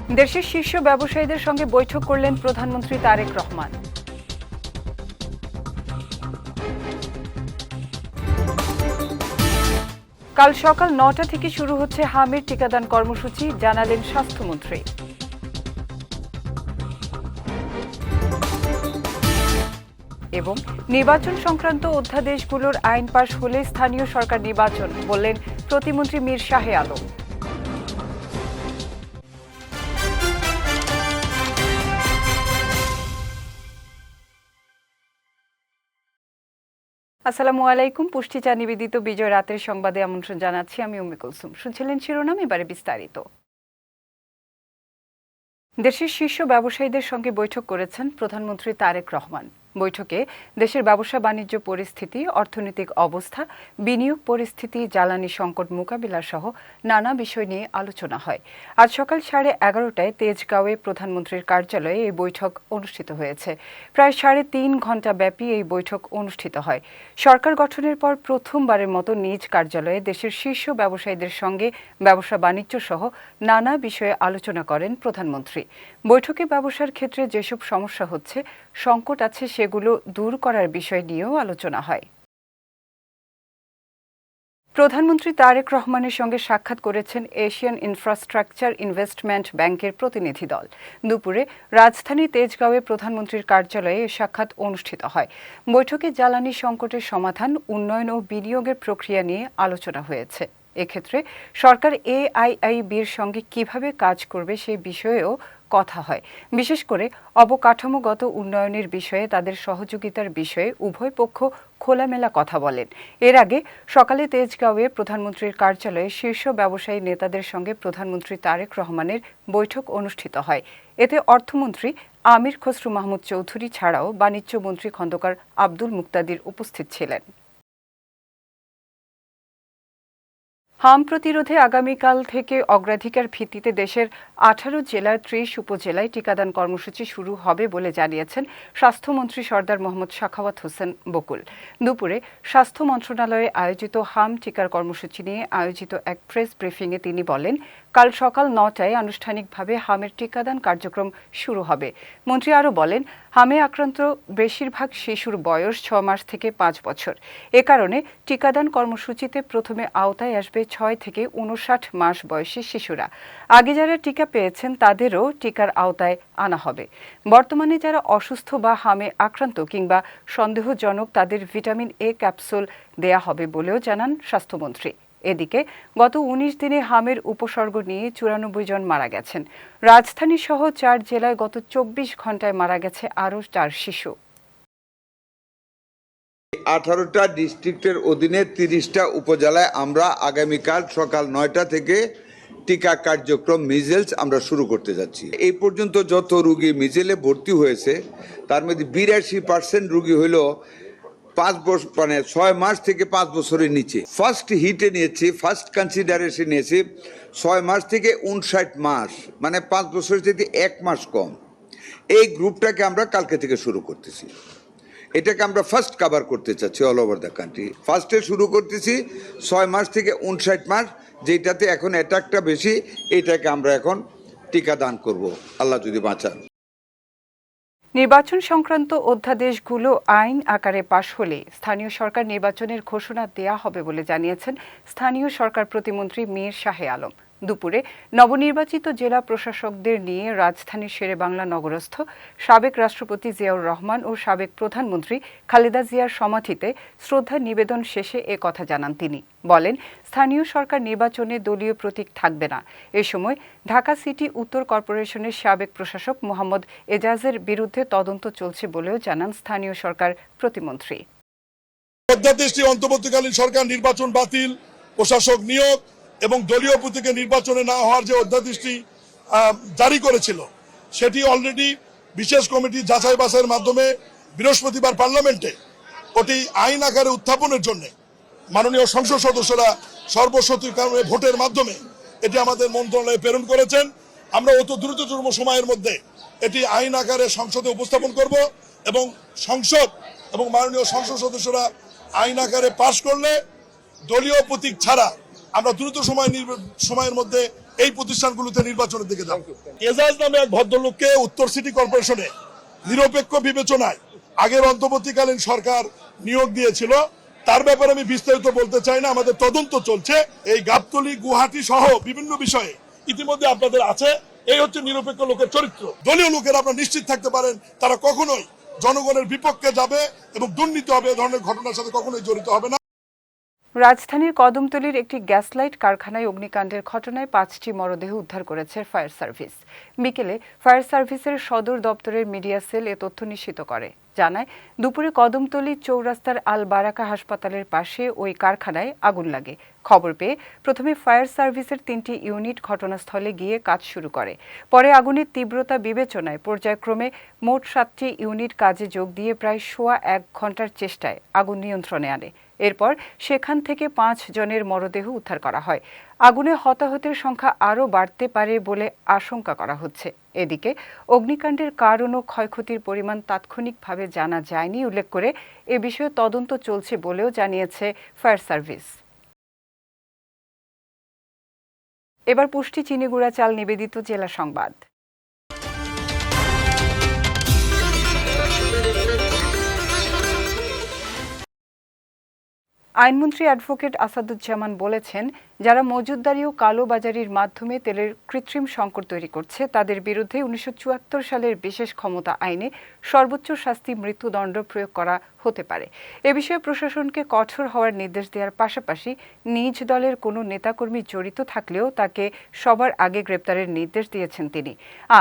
দেশের শীর্ষ ব্যবসায়ীদের সঙ্গে বৈঠক করলেন প্রধানমন্ত্রী তারেক রহমান। কাল সকাল ৯টা থেকে শুরু হচ্ছে হামের টিকাদান কর্মসূচি, জানালেন স্বাস্থ্যমন্ত্রী। এবং নির্বাচন সংক্রান্ত অধ্যাদেশগুলোর আইন পাশ হলে স্থানীয় সরকার নির্বাচন, বললেন প্রতিমন্ত্রী মীর শাহে আলম। আসসালামু আলাইকুম। পুষ্টিচা নিবেদিত বিজয় রাতের সংবাদে আমন্ত্রণ জানাচ্ছি আমি উম্মে কুলসুম। শুনছিলেন শিরোনাম, এবারে বিস্তারিত। দেশের শীর্ষ ব্যবসায়ীদের সঙ্গে বৈঠক করেছেন প্রধানমন্ত্রী তারেক রহমান। বৈঠকে দেশের ব্যবসা বাণিজ্য পরিস্থিতি, অর্থনৈতিক অবস্থা, বিনিয়োগ পরিস্থিতি, জ্বালানি সংকট মোকাবিলা সহ নানা বিষয় নিয়ে আলোচনা হয়। আজ সকাল 11:30টায় তেজগাঁওয়ে প্রধানমন্ত্রীর কার্যালয়ে এই বৈঠক অনুষ্ঠিত হয়েছে। প্রায় 3.5 ঘণ্টা ব্যাপী এই বৈঠক অনুষ্ঠিত হয়। সরকার গঠনের পর প্রথমবারের মতো নিজ কার্যালয়ে দেশের শীর্ষ ব্যবসায়ীদের সঙ্গে ব্যবসা বাণিজ্য সহ নানা বিষয়ে আলোচনা করেন প্রধানমন্ত্রী। বৈঠকে ব্যবসার ক্ষেত্রে যেসব সমস্যা হচ্ছে, সংকট আছে, সেগুলো দূর করার বিষয় নিয়েও আলোচনা হয়। প্রধানমন্ত্রী তারেক রহমানের সঙ্গে সাক্ষাৎ করেছেন এশিয়ান ইনফ্রাস্ট্রাকচার ইনভেস্টমেন্ট ব্যাংকের প্রতিনিধি দল। দুপুরে রাজধানী তেজগাঁওয়ে প্রধানমন্ত্রীর কার্যালয়ে এ সাক্ষাৎ অনুষ্ঠিত হয়। বৈঠকে জ্বালানি সংকটের সমাধান, উন্নয়ন ও বিনিয়োগের প্রক্রিয়া নিয়ে আলোচনা হয়েছে। এক্ষেত্রে সরকার এআইআইবির সঙ্গে কিভাবে কাজ করবে সে বিষয়েও কথা হয়। বিশেষ করে অবকাঠামোগত উন্নয়নের বিষয়ে তাদের সহযোগিতার বিষয়ে উভয় পক্ষ খোলামেলা কথা বলেন। এর আগে সকালে তেজগাঁওয়ে প্রধানমন্ত্রীর কার্যালয়ে শীর্ষ ব্যবসায়ী নেতাদের সঙ্গে প্রধানমন্ত্রী তারেক রহমানের বৈঠক অনুষ্ঠিত হয়। এতে অর্থমন্ত্রী আমির খসরু মাহমুদ চৌধুরী ছাড়াও বাণিজ্য মন্ত্রী খন্দকার আব্দুল মুক্তাদির উপস্থিত ছিলেন। হাম প্রতিরোধে আগামীকাল থেকে অগ্রাধিকার ভিত্তিতে দেশের 18 জেলার 30 উপজেলায় টিকাদান কর্মসূচি শুরু হবে বলে জানিয়েছেন স্বাস্থ্যমন্ত্রী সরদার মোহাম্মদ সাখাওয়াত হোসেন বকুল। দুপুরে স্বাস্থ্য মন্ত্রণালয়ে আয়োজিত হাম টিকার কর্মসূচি নিয়ে আয়োজিত এক প্রেস ব্রিফিংয়ে তিনি বলেন, কাল সকাল 9টায় আনুষ্ঠানিকভাবে হামের টিকাদান কার্যক্রম শুরু হবে। মন্ত্রী আরও বলেন, হামে আক্রান্ত বেশিরভাগ শিশুর বয়স 6 মাস থেকে 5 বছর। এ কারণে টিকাদান কর্মসূচিতে প্রথমে আওতায় আসবে 6 থেকে 59 মাস বয়সী শিশুরা। আগে যারা টিকা পেয়েছেন তাদেরও টিকার আওতায় আনা হবে। বর্তমানে যারা অসুস্থ বা হামে আক্রান্ত কিংবা সন্দেহজনক তাদের ভিটামিন এ ক্যাপসুল দেয়া হবে বলেও জানান স্বাস্থ্যমন্ত্রী। এদিকে গত 19 দিনে হামের উপসর্গ নিয়ে 94 জন মারা গেছেন। রাজধানী সহ 4 জেলায় গত 24 ঘণ্টায় মারা গেছে আরও 4 শিশু। 18টা ডিস্ট্রিক্টের অধীনে 30টা উপজেলায় আমরা আগামীকাল সকাল 9টা থেকে টিকা কার্যক্রম মিজেলস আমরা শুরু করতে যাচ্ছি। এই পর্যন্ত যত রোগী মিজেলে ভর্তি হয়েছে তার মধ্যে 82% রোগী হইল 5 বছর, মানে 6 মাস থেকে 5 বছরের নিচে। ফার্স্ট হিটে নিয়েছি, ফার্স্ট কনসিডারেশন নিয়েছি 6 মাস থেকে 59 মাস, মানে 5 বছরের থেকে 1 মাস কম। এই গ্রুপটাকে আমরা কালকে থেকে শুরু করতেছি। এটাকে আমরা ফার্স্ট কভার করতে চাচ্ছি অল ওভার দ্য কান্ট্রি। ফার্স্টে শুরু করতেছি 6 মাস থেকে 59 মাস, যেটাতে এখন অ্যাটাকটা বেশি, এইটাকে আমরা এখন টিকা দান করব, আল্লাহ যদি বাঁচান। নির্বাচন সংক্রান্ত অধ্যাদেশগুলো আইন আকারে পাশ হলে স্থানীয় সরকার নির্বাচনের ঘোষণা দেয়া হবে বলে জানিয়েছেন স্থানীয় সরকার প্রতিমন্ত্রী মীর শাহে আলম। দুপুরে নবনির্বাচিত জেলা প্রশাসকদের নিয়ে রাজধানীর শেরেবাংলা নগরস্থ সাবেক রাষ্ট্রপতি জিয়াউর রহমান ও সাবেক প্রধানমন্ত্রী খালেদা জিয়ার সমাধিতে শ্রদ্ধা নিবেদন শেষে এ কথা জানান তিনি। বলেন, স্থানীয় সরকার নির্বাচনে দলীয় প্রতীক থাকবে না। এ সময় ঢাকা সিটি উত্তর কর্পোরেশনের সাবেক প্রশাসক মোহাম্মদ এজাজের বিরুদ্ধে তদন্ত চলছে বলেও জানান স্থানীয় সরকার প্রতিমন্ত্রী। অধ্যাদেশটি অন্তর্বর্তীকালীন সরকার নির্বাচন বাতিল, প্রশাসক নিয়োগ এবং দলীয় প্রতীকে নির্বাচনে না হওয়ার যে অধ্যাদেশটি জারি করেছিল, সেটি অলরেডি বিশেষ কমিটি যাচাই বাছাইয়ের মাধ্যমে বৃহস্পতিবার পার্লামেন্টে ওটি আইন আকারে উত্থাপনের জন্য মাননীয় সংসদ সদস্যরা সর্বসম্মতিক্রমে ভোটের মাধ্যমে এটি আমাদের মন্ত্রণালয়ে প্রেরণ করেছেন। আমরা অত দ্রুততম সময়ের মধ্যে এটি আইন আকারে সংসদে উপস্থাপন করব এবং সংসদ এবং মাননীয় সংসদ সদস্যরা আইন আকারে পাশ করলে দলীয় প্রতীক ছাড়া আমরা দ্রুত সময়ের মধ্যে এই প্রতিষ্ঠানগুলোতে নির্বাচনের দিকে যাব। এজাজ নামে এক ভদ্রলোককে উত্তর সিটি কর্পোরেশনে নিরপেক্ষ বিবেচনায় আগের অন্তর্বর্তীকালীন সরকার নিয়োগ দিয়েছিল, তার ব্যাপারে আমি বিস্তারিত বলতে চাই না। আমাদের তদন্ত চলছে। এই গাবতলী, গুয়াহাটি সহ বিভিন্ন বিষয়ে ইতিমধ্যে আপনাদের আছে। এই হচ্ছে নিরপেক্ষ লোকের চরিত্র। দলীয় লোকেরা আপনারা নিশ্চিত থাকতে পারেন তারা কখনোই জনগণের বিপক্ষে যাবে এবং দুর্নীতি হবে এ ধরনের ঘটনার সাথে কখনোই জড়িত হবে না। রাজধানীর কদমতলীর একটি গ্যাসলাইট কারখানায় অগ্নিকাণ্ডের ঘটনায় 5টি মরদেহ উদ্ধার করেছে ফায়ার সার্ভিস। বিকেলে ফায়ার সার্ভিসের সদর দপ্তরের মিডিয়া সেল এ তথ্য নিশ্চিত করে। জানায়, দুপুরে কদমতলী চৌরাস্তার আল বারাকা হাসপাতালের পাশে ওই কারখানায় আগুন লাগে। খবর পেয়ে প্রথমে ফায়ার সার্ভিসের 3টি ইউনিট ঘটনাস্থলে গিয়ে কাজ শুরু করে। পরে আগুনের তীব্রতা বিবেচনায় পর্যায়ক্রমে মোট 7টি ইউনিট কাজে যোগ দিয়ে প্রায় সোয়া 1 ঘন্টার চেষ্টায় আগুন নিয়ন্ত্রণে আনে। এরপর সেখান থেকে 5 জনের মরদেহ উদ্ধার করা হয়। আগুনে হতাহতের সংখ্যা আরও বাড়তে পারে বলে আশঙ্কা করা হচ্ছে। এদিকে অগ্নিকাণ্ডের কারণ ও ক্ষয়ক্ষতির পরিমাণ তাৎক্ষণিকভাবে জানা যায়নি উল্লেখ করে এ বিষয়ে তদন্ত চলছে বলেও জানিয়েছে ফায়ার সার্ভিস। এবার পুষ্টি চিনিগুড়া চাল নিবেদিত জেলা সংবাদ। আইনমন্ত্রী অ্যাডভোকেট আসাদুজ্জামান বলেছেন, যারা মজুতদারি ও কালোবাজারির মাধ্যমে তেলের কৃত্রিম সংকট তৈরি করছে তাদের বিরুদ্ধে 1974 সালের বিশেষ ক্ষমতা আইনে সর্বোচ্চ শাস্তি মৃত্যুদণ্ড প্রয়োগ করা হতে পারে। এ বিষয়ে প্রশাসনকে কঠোর হওয়ার নির্দেশ দেওয়ার পাশাপাশি নিজ দলের কোনো নেতাকর্মী জড়িত থাকলেও তাকে সবার আগে গ্রেপ্তারের নির্দেশ দিয়েছেন তিনি।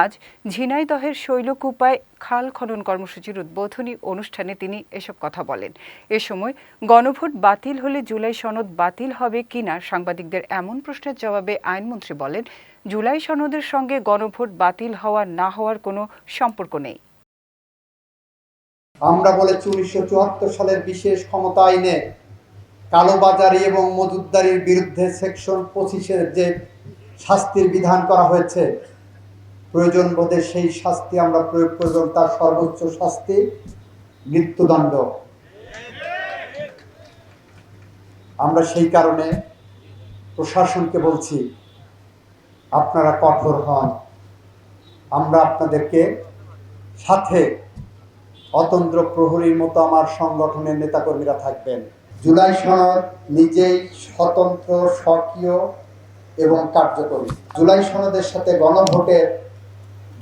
আজ ঝিনাইদহের শৈলকুপায় খাল খনন কর্মসূচির উদ্বোধনী অনুষ্ঠানে তিনি এসব কথা বলেন। এ সময় গণভোট বাতিল হলে জুলাই সনদ বাতিল হবে কিনা সাংবাদিকদের এমন প্রশ্নের জবাবে আইনমন্ত্রী বলেন, জুলাই সনদের সঙ্গে গণভোট বাতিল হওয়া না হওয়ার কোনো সম্পর্ক নেই। আমরা বলেছি 1974 সালের বিশেষ ক্ষমতা আইনে কালোবাজারি এবং মজুতদারির বিরুদ্ধে সেকশন 25-এর যে শাস্তির বিধান করা হয়েছে, প্রয়োজন বোধে সেই শাস্তি আমরা প্রয়োগ করব। তার সর্বোচ্চ শাস্তি মৃত্যুদণ্ড। আমরা সেই কারণে প্রশাসনকে বলছি, আপনারা কঠোর হন। আমরা আপনাদেরকে সাথে অতন্দ্র প্রহরীর মতো আমার সংগঠনের নেতাকর্মীরা থাকবেন। জুলাই সনদ নিজেই স্বতন্ত্র, স্বকীয় এবং কার্যকরী। জুলাই সনদের সাথে গণভোটের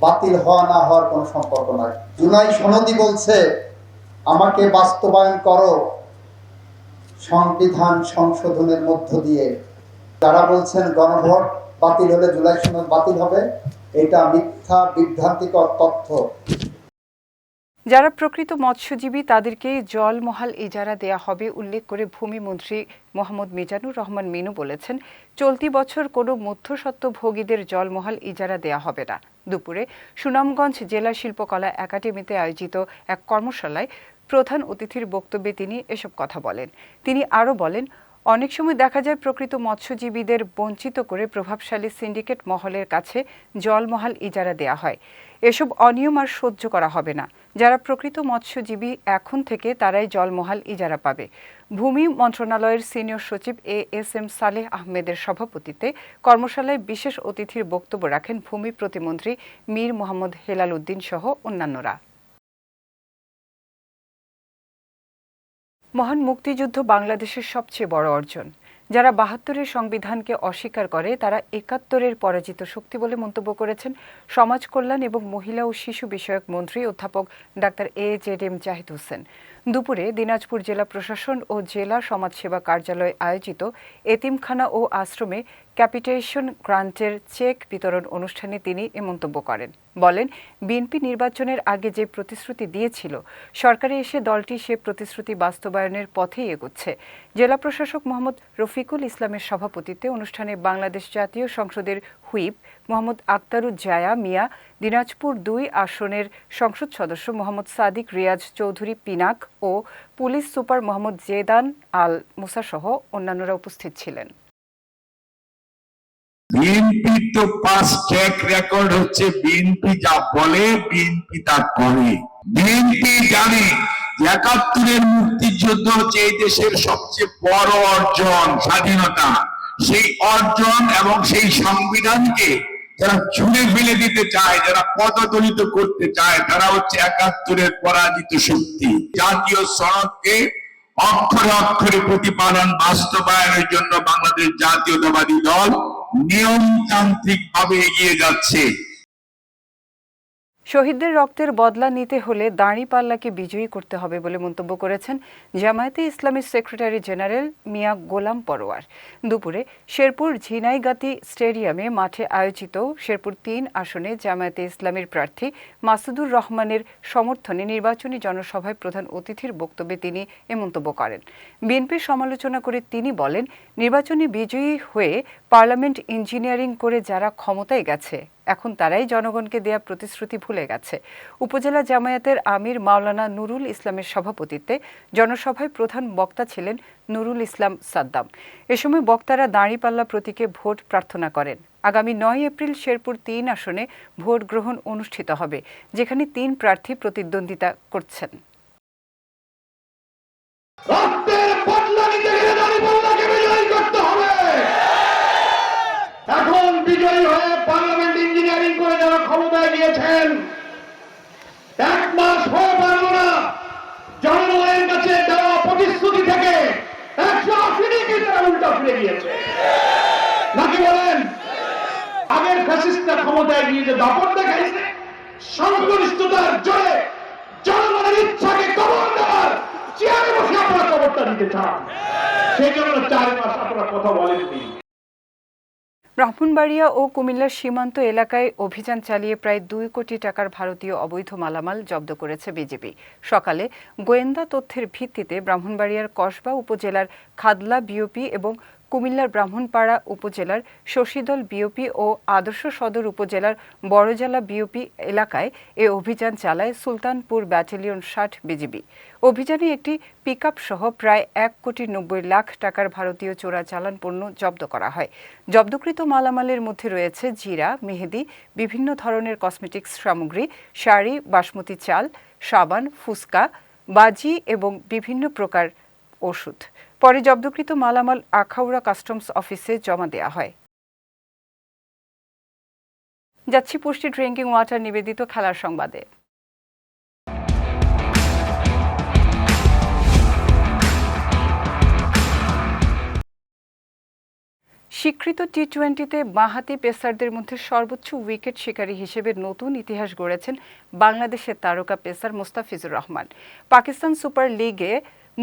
বাতিল হওয়া না হওয়ার কোনো সম্পর্ক নয়। জুলাই সনদই বলছে আমাকে বাস্তবায়ন করো সংবিধান সংশোধনের মধ্য দিয়ে। যারা বলছেন গণভোট বাতিল হলে জুলাই সনদ বাতিল হবে, এটা মিথ্যা বিভ্রান্তিকর তথ্য। যারা প্রকৃত মৎস্যজীবী তাদেরকেই জলমহাল ইজারা দেয়া হবে উল্লেখ করে ভূমিমন্ত্রী মোহাম্মদ মিজানুর রহমান মিনু বলেছেন, চলতি বছর কোনো মধ্যস্বত্বভোগীদের জলমহাল ইজারা দেয়া হবে না। দুপুরে সুনামগঞ্জ জেলা শিল্পকলা একাডেমিতে আয়োজিত এক কর্মশালায় প্রধান অতিথির বক্তব্যে তিনি এসব কথা বলেন। তিনি আরও বলেন, অনেক সময় দেখা যায় প্রকৃত মৎস্যজীবীদের বঞ্চিত করে প্রভাবশালী সিন্ডিকেট মহলের কাছে জলমহাল ইজারা দেয়া হয়। এসব অনিয়ম আর সহ্য করা হবে না। যারা প্রকৃত মৎস্যজীবী এখন থেকে তারাই জলমহাল ইজারা পাবে। ভূমি মন্ত্রণালয়ের সিনিয়র সচিব এএসএম সালেহ আহমেদের সভাপতিত্বে কর্মশালায় বিশেষ অতিথির বক্তব্য রাখেন ভূমি প্রতিমন্ত্রী মীর মোহাম্মদ হেলাল উদ্দিন সহ অন্যান্যরা। মহান মুক্তিযুদ্ধ বাংলাদেশের সবচেয়ে বড় অর্জন। যারা ৭২-এর সংবিধানকে অস্বীকার করে তারা ৭১-এর পরাজিত শক্তি বলে মন্তব্য করেছেন সমাজ কল্যাণ এবং মহিলা ও শিশু বিষয়ক মন্ত্রী অধ্যাপক ডাক্তার এজেডএম জাহিদ হোসেন। দুপুরে দিনাজপুর জেলা প্রশাসন ও জেলা সমাজসেবা কার্যালয়ে আয়োজিত এতিমখানা ও আশ্রমে ক্যাপিটেশন গ্রান্টের চেক বিতরণ অনুষ্ঠানে তিনি এ মন্তব্য করেন। বলেন, বিএনপি নির্বাচনের আগে যে প্রতিশ্রুতি দিয়েছিল, সরকারে এসে দলটি সে প্রতিশ্রুতি বাস্তবায়নের পথেই এগোচ্ছে। জেলা প্রশাসক মোহাম্মদ রফিকুল ইসলামের সভাপতিত্বে অনুষ্ঠানে বাংলাদেশ জাতীয় সংসদের হুইপ মোহাম্মদ আক্তারুজ্জায়া মিয়া, দিনাজপুর ২ আসনের সংসদ সদস্য মোহাম্মদ সাদিক রিয়াজ চৌধুরী পিনাক ও পুলিশ সুপার মোহাম্মদ জেদান আল মুসা সহ অন্যান্যরা উপস্থিত ছিলেন। বিএনপির তো পাস্ট ট্র্যাক রেকর্ড হচ্ছে, বিএনপি যা বলে বিএনপি তা করে। বিএনপি জানে ৭১-এর মুক্তিযুদ্ধ হচ্ছে এই দেশের সবচেয়ে বড় অর্জন, স্বাধীনতা। সেই অর্জন এবং সেই সংবিধানকে যারা ছুঁড়ে ফেলে দিতে চায়, যারা পদদলিত করতে চায়, তারা হচ্ছে ৭১-এর পরাজিত শক্তি। জাতীয় সনদকে অক্ষরে অক্ষরে প্রতিপালন বাস্তবায়নের জন্য বাংলাদেশ জাতীয়তাবাদী দল নিয়মতান্ত্রিক ভাবে এগিয়ে যাচ্ছে। শহীদদের রক্তের বদলা নিতে হলে দাঁড়িপাল্লাকে বিজয়ী করতে হবে বলে মন্তব্য করেছেন জামায়াতে ইসলামীর সেক্রেটারি জেনারেল মিয়া গোলাম পরোয়ার। দুপুরে শেরপুর ঝিনাইগাতি স্টেডিয়ামে মাঠে আয়োজিত শেরপুর ৩ আসনে জামায়াতে ইসলামীর প্রার্থী মাসুদুর রহমানের সমর্থনে নির্বাচনী জনসভায় প্রধান অতিথির বক্তব্যে তিনি এ মন্তব্য করেন। বিএনপির সমালোচনা করে তিনি বলেন, নির্বাচনে বিজয়ী হয়ে পার্লামেন্ট ইঞ্জিনিয়ারিং করে যারা ক্ষমতায় গেছে, এখন তারাই জনগণকে দেয়া প্রতিশ্রুতি ভুলে গেছে। উপজেলা জামায়াতের আমির মাওলানা নুরুল ইসলামের সভাপতিত্বে জনসভায় প্রধান বক্তা ছিলেন নুরুল ইসলাম সাদ্দাম। এ সময় বক্তারা দাঁড়িপাল্লা প্রতীকে ভোট প্রার্থনা করেন। আগামী ৯ এপ্রিল শেরপুর ৩ আসনে ভোট গ্রহণ অনুষ্ঠিত হবে, যেখানে ৩ প্রার্থী প্রতিদ্বন্দ্বিতা করছেন। এখন বিজয়ী হয়ে পার্লামেন্ট ইঞ্জিনিয়ারিং করে যারা ক্ষমতায় গিয়েছেন, ১ মাস হয়ে পারল না জনগণের কাছে দেওয়া প্রতিশ্রুতি থেকে ১৮০ ডিগ্রি তারা উল্টা ফিরে গিয়েছে। নাকি বলেন, আগের ফ্যাসিস্টরা ক্ষমতায় গিয়ে যে দাপট দেখাইছে, সংখ্যাগরিষ্ঠতার জোরে জনগণের ইচ্ছাকে কবর দেওয়ার চেয়ারে বসে আপনারা কবরটা দিতে চান, সেই জন্য ৪ মাস আপনারা কথা বলেননি। ব্রাহ্মণবাড়িয়া ও কুমিল্লার সীমান্ত এলাকায় অভিযান চালিয়ে প্রায় ২ কোটি টাকার ভারতীয় অবৈধ মালামাল জব্দ করেছে বিজিবি। সকালে গোয়েন্দা তথ্যের ভিত্তিতে ব্রাহ্মণবাড়িয়ার কসবা উপজেলার খাদলা বিওপি এবং কুমিল্লার ব্রাহ্মণপাড়া উপজেলার শশীদল বিওপি ও আদর্শ সদর উপজেলার বড়জলা বিওপি এলাকায় এ অভিযান চালায় সুলতানপুর ব্যাটালিয়ন ৬০ বিজিবি। অভিযানে একটি পিকআপ সহ প্রায় ১,৯০,০০,০০০ টাকার ভারতীয় চোরাচালান পণ্য জব্দ করা হয়। জব্দকৃত মালামালের মধ্যে রয়েছে জিরা, মেহেদি, বিভিন্ন ধরনের কসমেটিক্স সামগ্রী, শাড়ি, বাসমতি চাল, সাবান, ফুসকা, বাজি এবং বিভিন্ন প্রকার ওষুধ। পরে জব্দকৃত মালামাল আখাউড়া কাস্টমস অফিসে জমা দেওয়া হয়। যাচ্ছি পুষ্টি ড্রিঙ্কিং ওয়াটার নিবেদিত খেলার সংবাদে। স্বীকৃত টি-20তে বাঁহাতি পেসারদের মধ্যে সর্বোচ্চ উইকেট শিকারী হিসেবে নতুন ইতিহাস গড়েছেন বাংলাদেশের তারকা পেসার মোস্তাফিজুর রহমান। পাকিস্তান সুপার লিগে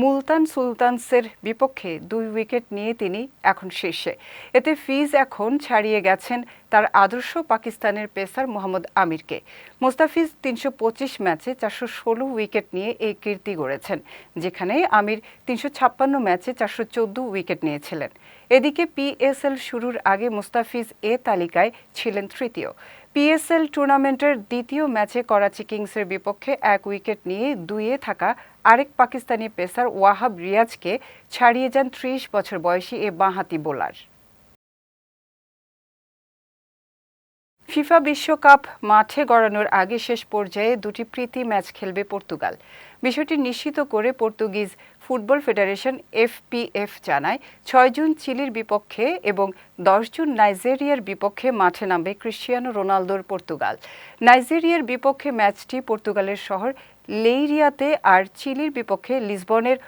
মুলতান সুলতানসের বিপক্ষে ২ উইকেট নিয়ে তিনি এখন শীর্ষে। এতে ফিজ এখন ছাড়িয়ে গেছেন তার আদর্শ পাকিস্তানের পেসার মোহাম্মদ আমিরকে। মোস্তাফিজ ৩২৫ ম্যাচে ৪১৬ উইকেট নিয়ে এই কীর্তি গড়েছেন, যেখানে আমির ৩৫৬ ম্যাচে ৪১৪ উইকেট নিয়েছিলেন। এদিকে পিএসএল শুরুর আগে মোস্তাফিজ এ তালিকায় ছিলেন তৃতীয়। পিএসএল টুর্নামেন্টের দ্বিতীয় ম্যাচে করাচি কিংসের বিপক্ষে ১ উইকেট নিয়ে ২-এ থাকা আরেক পাকিস্তানি পেসার ওয়াহাব রিয়াজকে ছাড়িয়ে যান ৩০ বছর বয়সী এ বাঁহাতি বোলার। ফিফা বিশ্বকাপ মাঠে গড়ানোর আগে শেষ পর্যায়ে ২টি প্রীতি ম্যাচ খেলবে পর্তুগাল। বিষয়টি নিশ্চিত করে পর্তুগিজ ফুটবল ফেডারেশন এফপিএফ জানায়, ৬ জুন চিলির বিপক্ষে এবং ১০ জুন নাইজেরিয়ার বিপক্ষে মাঠে নামবে ক্রিশ্চিয়ানো রোনালদোর পর্তুগাল। নাইজেরিয়ার বিপক্ষে ম্যাচটি পর্তুগালের শহর লেইরিয়াতে আর চিলির বিপক্ষে লিসবনের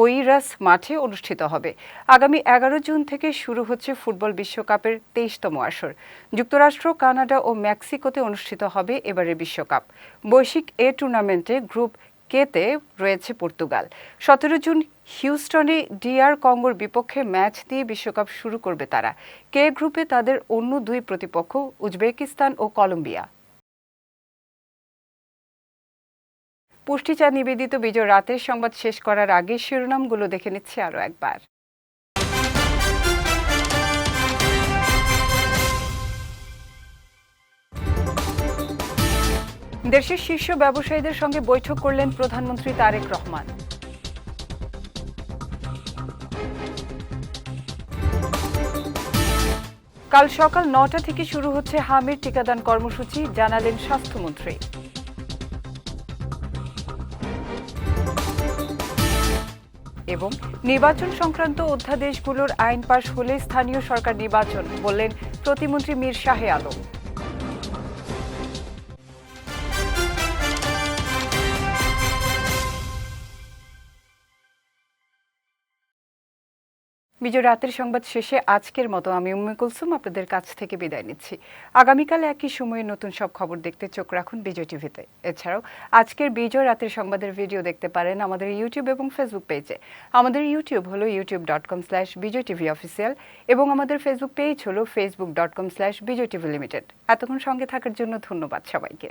ওইরাস মাঠে অনুষ্ঠিত হবে। আগামী ১১ জুন থেকে শুরু হচ্ছে ফুটবল বিশ্বকাপের ২৩তম আসর। যুক্তরাষ্ট্র, কানাডা ও মেক্সিকোতে অনুষ্ঠিত হবে এবারের বিশ্বকাপ। বৈশ্বিক এ টুর্নামেন্টে গ্রুপ কেতে রয়েছে পর্তুগাল। ১৭ জুন হিউস্টনে ডিআর কঙ্গোর বিপক্ষে ম্যাচ দিয়ে বিশ্বকাপ শুরু করবে তারা। কে গ্রুপে তাদের অন্য ২ প্রতিপক্ষ উজবেকিস্তান ও কলম্বিয়া। পুষ্টিচা নিবেদিত বিজয় রাতের সংবাদ শেষ করার আগে শিরোনামগুলো দেখে নিচ্ছে আরও একবার। দেশের শীর্ষ ব্যবসায়ীদের সঙ্গে বৈঠক করলেন প্রধানমন্ত্রী তারেক রহমান। কাল সকাল ৯টা থেকে শুরু হচ্ছে হামির টিকাদান কর্মসূচি, জানালেন স্বাস্থ্যমন্ত্রী। এবং নির্বাচন সংক্রান্ত অধ্যাদেশগুলোর আইন পাশ হলে স্থানীয় সরকার নির্বাচন, বললেন প্রতিমন্ত্রী মীর শাহে আলম। বিজয় রাতের সংবাদ শেষে আজকের মতো আমি উম্মে কুলসুম আপনাদের কাছ থেকে বিদায় নিচ্ছি। আগামীকাল একই সময়ে নতুন সব খবর দেখতে চোখ রাখুন বিজয় টিভিতে। এছাড়াও আজকের বিজয় রাতের সংবাদের ভিডিও দেখতে পারেন আমাদের ইউটিউব এবং ফেসবুক পেজে। আমাদের ইউটিউব হলো youtube.com/bijytvofficial এবং আমাদের ফেসবুক পেজ হলো facebook.com/bijytvlimited। এতক্ষণ সঙ্গে থাকার জন্য ধন্যবাদ সবাইকে।